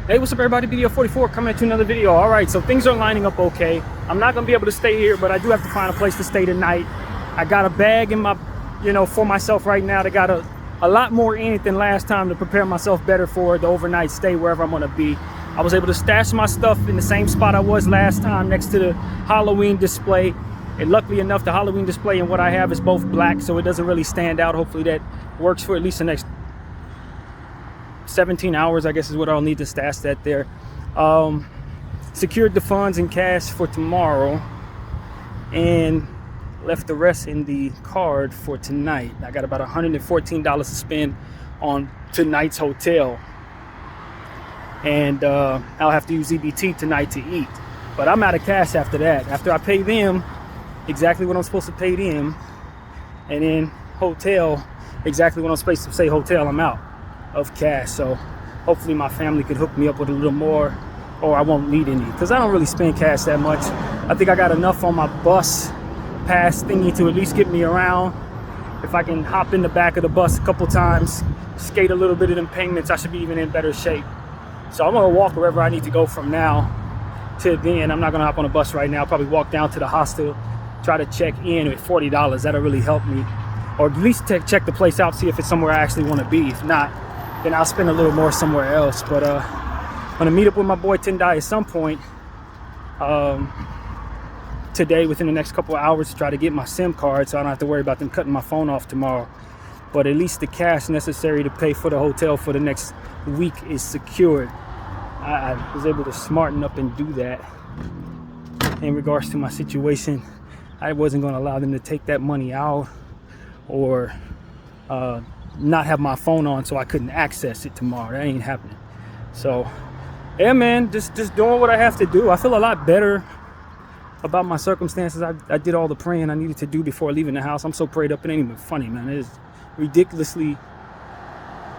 Hey, what's up everybody, BDF 44 coming at you another video. All right, so things are lining up okay. I'm not gonna be able to stay here, but I do have to find a place to stay tonight. I got a bag in my, for myself right now. They got a lot more in it than last time to prepare myself better for the overnight stay wherever I'm gonna be. I was able to stash my stuff in the same spot I was last time, next to the Halloween display. And luckily enough, the Halloween display and what I have is both black, so it doesn't really stand out. Hopefully that works for at least the next 17 hours, I guess is what I'll need to stash that there. Secured the funds in cash for tomorrow and left the rest in the card for tonight. I got about $114 to spend on tonight's hotel. And I'll have to use EBT tonight to eat. But I'm out of cash after that. After I pay them exactly what I'm supposed to pay them, and then hotel, exactly what I'm supposed to say hotel, I'm out of cash. So hopefully my family could hook me up with a little more, or I won't need any, because I don't really spend cash that much. I think I got enough on my bus pass thingy to at least get me around. If I can hop in the back of the bus a couple times, skate a little bit of them payments, I should be even in better shape. So I'm gonna walk wherever I need to go from now to then. I'm not gonna hop on a bus right now. I'll probably walk down to the hostel, try to check in with $40. That'll really help me, or at least check the place out, see if it's somewhere I actually want to be. If not, then I'll spend a little more somewhere else. But I'm gonna meet up with my boy Tendai at some point today, within the next couple of hours, to try to get my SIM card so I don't have to worry about them cutting my phone off tomorrow. But at least the cash necessary to pay for the hotel for the next week is secured. I was able to smarten up and do that. In regards to my situation, I wasn't going to allow them to take that money out or not have my phone on so I couldn't access it tomorrow. That ain't happening. So yeah, man, just doing what I have to do. I feel a lot better about my circumstances. I did all the praying I needed to do before leaving the house. I'm so prayed up, it ain't even funny, man. It is ridiculously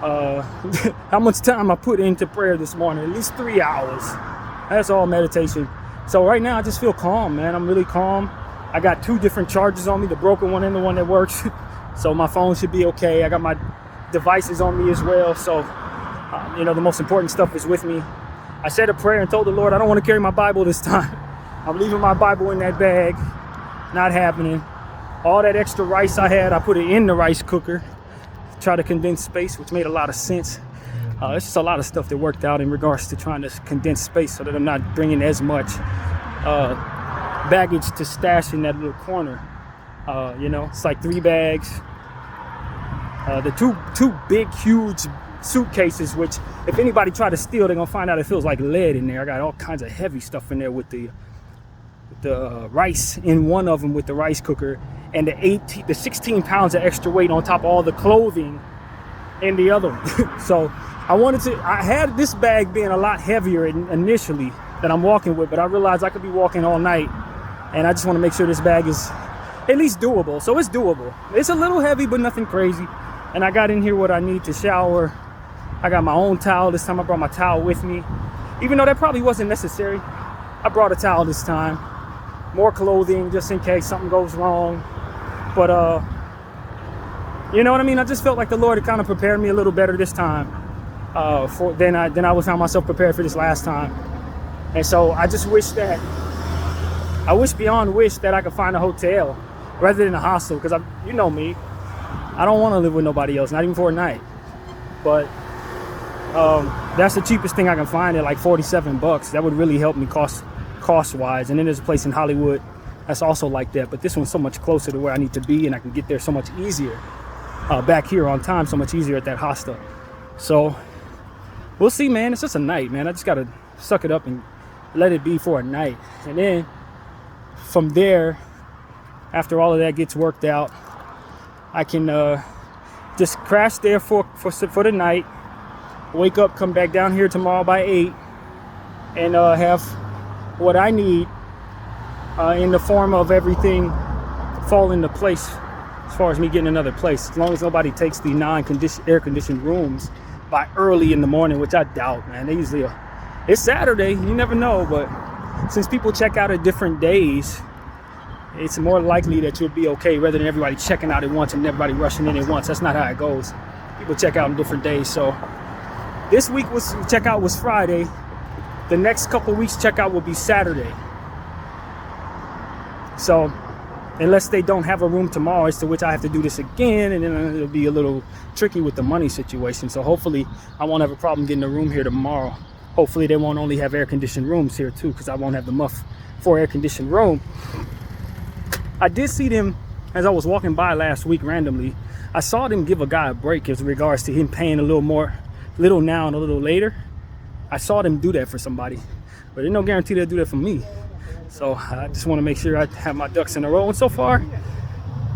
how much time I put into prayer this morning. At least 3 hours. That's all meditation. So right now I just feel calm, man. I'm really calm. I got 2 different chargers on me, the broken one and the one that works. So my phone should be okay. I got my devices on me as well. So the most important stuff is with me. I said a prayer and told the Lord I don't want to carry my Bible this time. I'm leaving my Bible in that bag. Not happening. All that extra rice I had, I put it in the rice cooker. Try to condense space, which made a lot of sense. It's just a lot of stuff that worked out in regards to trying to condense space so that I'm not bringing as much baggage to stash in that little corner. It's like 3 bags. The two big, huge suitcases, which if anybody try to steal, they're gonna find out it feels like lead in there. I got all kinds of heavy stuff in there with the rice in one of them, with the rice cooker, and the 16 pounds of extra weight on top of all the clothing in the other one. So I had this bag being a lot heavier initially that I'm walking with, but I realized I could be walking all night, and I just want to make sure this bag is at least doable. So it's doable. It's a little heavy, but nothing crazy. And I got in here what I need to shower. I got my own towel this time. I brought my towel with me, even though that probably wasn't necessary. I brought a towel this time. More clothing just in case something goes wrong. But you know what I mean? I just felt like the Lord had kind of prepared me a little better this time than I found myself prepared for this last time. And so I just wish beyond wish that I could find a hotel rather than a hostel, because you know me, I don't want to live with nobody else, not even for a night. But that's the cheapest thing I can find at like $47. That would really help me cost wise. And then there's a place in Hollywood that's also like that, but this one's so much closer to where I need to be, and I can get there so much easier back here on time, so much easier at that hostel. So we'll see, man. It's just a night, man. I just gotta suck it up and let it be for a night, and then from there, after all of that gets worked out, I can just crash there for the night, wake up, come back down here tomorrow by 8, and have what I need in the form of everything fall into place as far as me getting another place. As long as nobody takes the air-conditioned rooms by early in the morning, which I doubt, man. They usually it's Saturday, you never know, but since people check out at different days, it's more likely that you'll be okay rather than everybody checking out at once and everybody rushing in at once. That's not how it goes. People check out on different days. So This week was checkout was Friday. The next couple weeks checkout will be Saturday. So unless they don't have a room tomorrow, as to which I have to do this again, and then it'll be a little tricky with the money situation. So hopefully I won't have a problem getting a room here tomorrow. Hopefully they won't only have air-conditioned rooms here too, because I won't have the muff for air-conditioned room. I did see them as I was walking by last week randomly. I saw them give a guy a break as regards to him paying a little now and a little later. I saw them do that for somebody, but there's no guarantee they'll do that for me. So I just want to make sure I have my ducks in a row. And so far,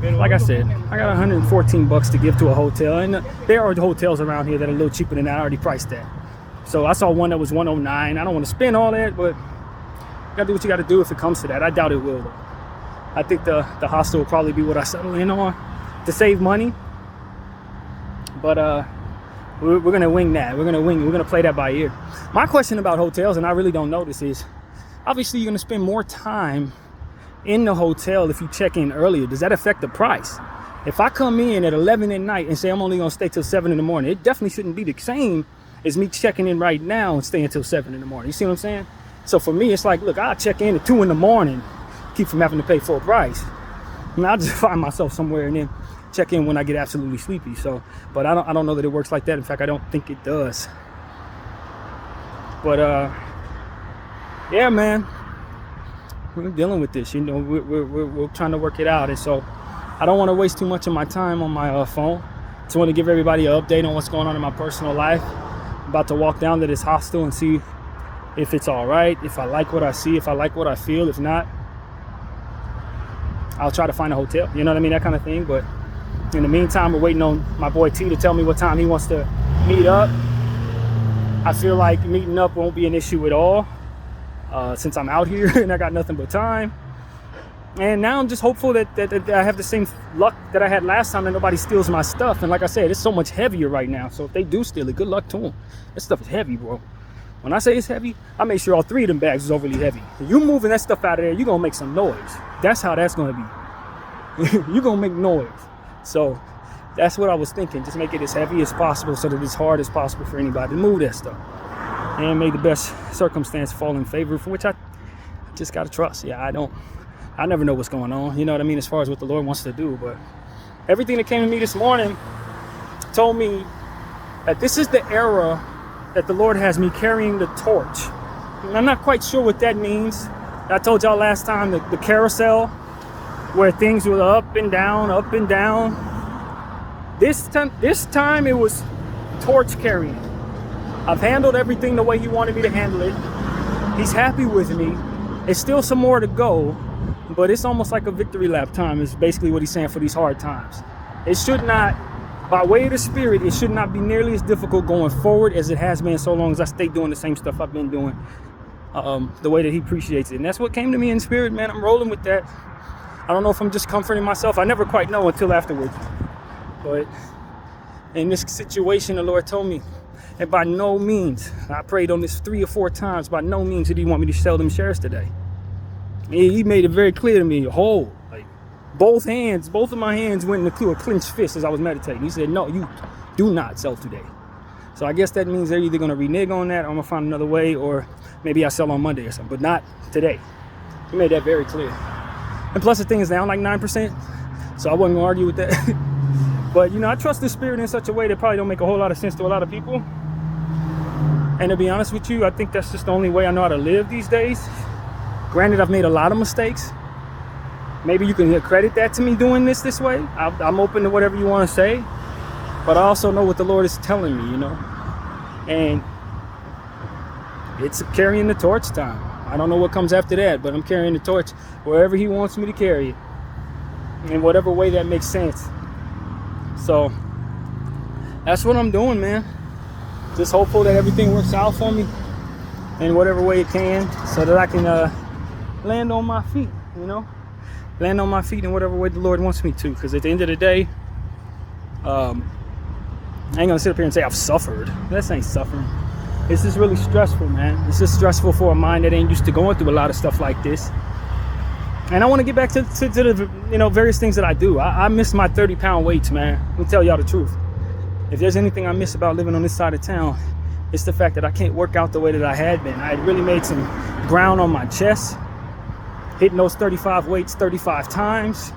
like I said, I got 114 bucks to give to a hotel, and there are hotels around here that are a little cheaper than that. I already priced that. So I saw one that was 109. I don't want to spend all that, but you gotta do what you gotta do if it comes to that. I doubt it will though. I think the hostel will probably be what I settle in on to save money. But we're gonna wing that. We're gonna play that by ear. My question about hotels, and I really don't know this, is obviously you're gonna spend more time in the hotel if you check in earlier. Does that affect the price? If I come in at 11 at night and say I'm only gonna stay till 7 in the morning, it definitely shouldn't be the same as me checking in right now and staying till 7 in the morning. You see what I'm saying? So for me, it's like, look, I'll check in at 2 in the morning, keep from having to pay full price. And I'll just find myself somewhere and then check in when I get absolutely sleepy. So, but I don't know that it works like that. In fact, I don't think it does. But yeah, man, we're dealing with this. You know, we're trying to work it out, and so I don't want to waste too much of my time on my phone. Just want to give everybody an update on what's going on in my personal life. I'm about to walk down to this hostel and see if it's all right, if I like what I see, if I like what I feel. If not, I'll try to find a hotel. You know what I mean? That kind of thing. But in the meantime, we're waiting on my boy T to tell me what time he wants to meet up. I feel like meeting up won't be an issue at all since I'm out here and I got nothing but time. And now I'm just hopeful that I have the same luck that I had last time, that nobody steals my stuff. And like I said, it's so much heavier right now. So if they do steal it, good luck to them. This stuff is heavy, bro. When I say it's heavy, I make sure all 3 of them bags is overly heavy. If you moving that stuff out of there, you're going to make some noise. That's how that's going to be. You're going to make noise. So that's what I was thinking. Just make it as heavy as possible so that it's hard as possible for anybody to move that stuff. And make the best circumstance fall in favor, for which I just got to trust. Yeah, I never know what's going on. You know what I mean? As far as what the Lord wants to do. But everything that came to me this morning told me that this is the era that the Lord has me carrying the torch. And I'm not quite sure what that means. I told y'all last time the carousel where things were up and down, up and down. This time it was torch carrying. I've handled everything the way he wanted me to handle it. He's happy with me. There's still some more to go, but it's almost like a victory lap time is basically what he's saying for these hard times. It should not, by way of the Spirit, it should not be nearly as difficult going forward as it has been so long as I stay doing the same stuff I've been doing, the way that he appreciates it. And that's what came to me in spirit, man. I'm rolling with that. I don't know if I'm just comforting myself. I never quite know until afterwards. But in this situation, the Lord told me, and by no means, I prayed on this 3 or 4 times, by no means did he want me to sell them shares today. He made it very clear to me, hold, like both of my hands went into a clenched fist as I was meditating. He said, no, you do not sell today. So I guess that means they're either going to renege on that, or I'm going to find another way, or maybe I sell on Monday or something, but not today. He made that very clear. And plus the thing is down like 9%, so I wasn't going to argue with that. But, you know, I trust the Spirit in such a way that probably don't make a whole lot of sense to a lot of people. And to be honest with you, I think that's just the only way I know how to live these days. Granted, I've made a lot of mistakes. Maybe you can credit that to me doing this way. I'm open to whatever you want to say. But I also know what the Lord is telling me, you know. And it's carrying the torch time. I don't know what comes after that, but I'm carrying the torch wherever he wants me to carry it. In whatever way that makes sense. So that's what I'm doing, man. Just hopeful that everything works out for me in whatever way it can, so that I can land on my feet, you know, land on my feet in whatever way the Lord wants me to. Because at the end of the day, I ain't gonna sit up here and say I've suffered. This ain't suffering. It's just really stressful, man. It's just stressful for a mind that ain't used to going through a lot of stuff like this. And I want to get back to the, you know, various things that I do. I miss my 30-pound weights, man. Let me tell y'all the truth. If there's anything I miss about living on this side of town, It's the fact that I can't work out the way that I had been. I had really made some ground on my chest, hitting those 35 weights 35 times,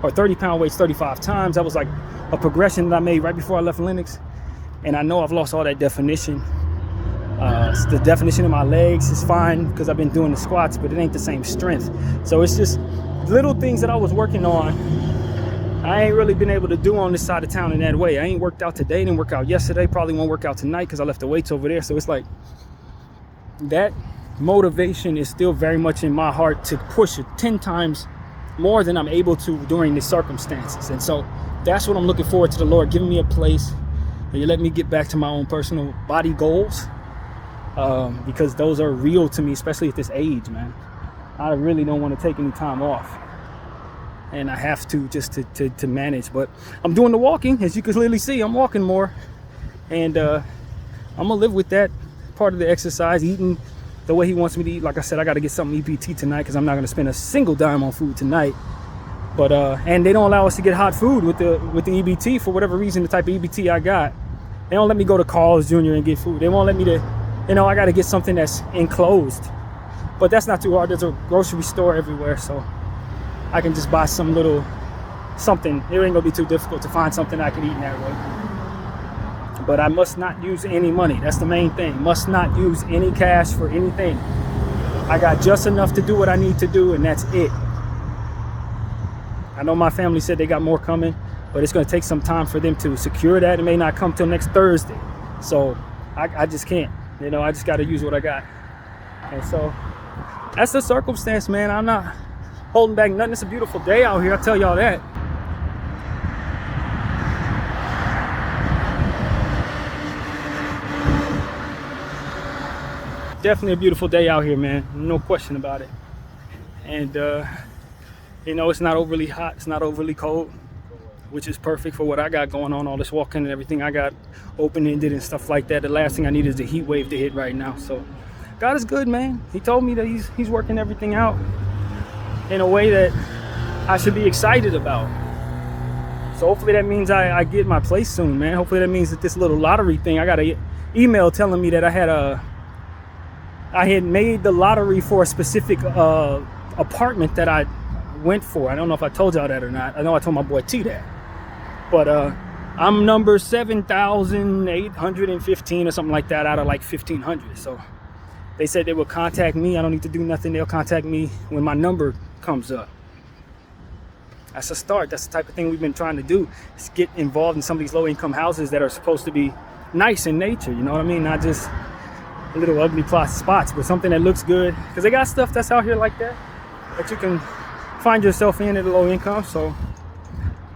or 30-pound weights 35 times. That was like a progression that I made right before I left Linux. And I know I've lost all that definition. The definition in my legs is fine because I've been doing the squats, but it ain't the same strength. So it's just little things that I was working on. I ain't really been able to do on this side of town in that way. I ain't worked out today, didn't work out yesterday, probably won't work out tonight because I left the weights over there. So it's like that motivation is still very much in my heart to push it 10 times more than I'm able to during the circumstances. And so that's what I'm looking forward to, the Lord giving me a place and you let me get back to my own personal body goals, because those are real to me, especially at this age, man. I really don't want to take any time off, and I have to just to manage. But I'm doing the walking, as you can clearly see. I'm walking more, and I'm gonna live with that part of the exercise, eating the way he wants me to eat. Like I said, I got to get something EBT tonight because I'm not gonna spend a single dime on food tonight. But and they don't allow us to get hot food with the EBT for whatever reason. The type of EBT I got, they don't let me go to Carl's Jr. and get food. They won't let me to, I got to get something that's enclosed. But that's not too hard. There's a grocery store everywhere, so I can just buy some little something. It ain't gonna be too difficult to find something I can eat in that way. But I must not use any money. That's the main thing. Must not use any cash for anything. I got just enough to do what I need to do, and that's it. I know my family said they got more coming, but it's gonna take some time for them to secure that. It may not come till next Thursday. So I just can't, I just gotta use what I got. And so that's the circumstance, man. I'm not holding back nothing. It's a beautiful day out here, I'll tell y'all that. Definitely a beautiful day out here, man. No question about it. And it's not overly hot, it's not overly cold, which is perfect for what I got going on, all this walking and everything I got open-ended and stuff like that. The last thing I need is the heat wave to hit right now. So God is good, man. He told me that he's working everything out in a way that I should be excited about. So hopefully that means I get my place soon, man. Hopefully that means that this little lottery thing, I got an email telling me that I had made the lottery for a specific apartment that I went for. I don't know if I told y'all that or not. I know I told my boy T that. But I'm number 7,815 or something like that out of like 1,500. So they said they will contact me. I don't need to do nothing. They'll contact me when my number comes up. That's a start. That's the type of thing we've been trying to do, is get involved in some of these low-income houses that are supposed to be nice in nature. You know what I mean? Not just little ugly spots, but something that looks good. Because they got stuff that's out here like that you can find yourself in at a low income. So,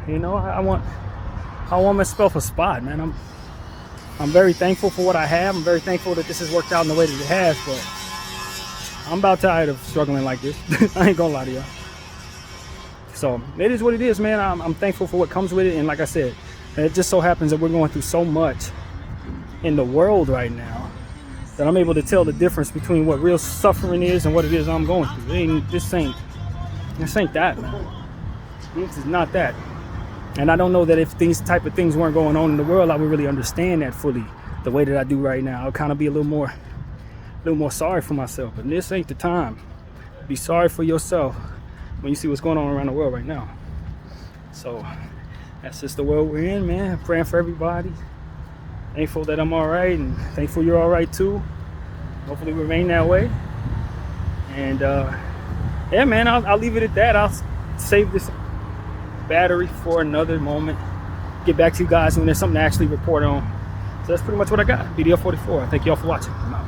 I want myself a spot, man. I'm very thankful for what I have. I'm very thankful that this has worked out in the way that it has, but I'm about tired of struggling like this. I ain't gonna lie to y'all. So it is what it is, man. I'm thankful for what comes with it. And like I said, it just so happens that we're going through so much in the world right now that I'm able to tell the difference between what real suffering is and what it is I'm going through. This ain't that, man. This is not that. And I don't know that if these type of things weren't going on in the world, I would really understand that fully the way that I do right now. I'll kind of be a little more sorry for myself. But this ain't the time. Be sorry for yourself when you see what's going on around the world right now. So that's just the world we're in, man. I'm praying for everybody. Thankful that I'm all right, and thankful you're all right too. Hopefully we remain that way. And yeah, man, I'll leave it at that. I'll save this battery for another moment. Get back to you guys when there's something to actually report on. So that's pretty much what I got. BDF 44. Thank you all for watching. I'm out.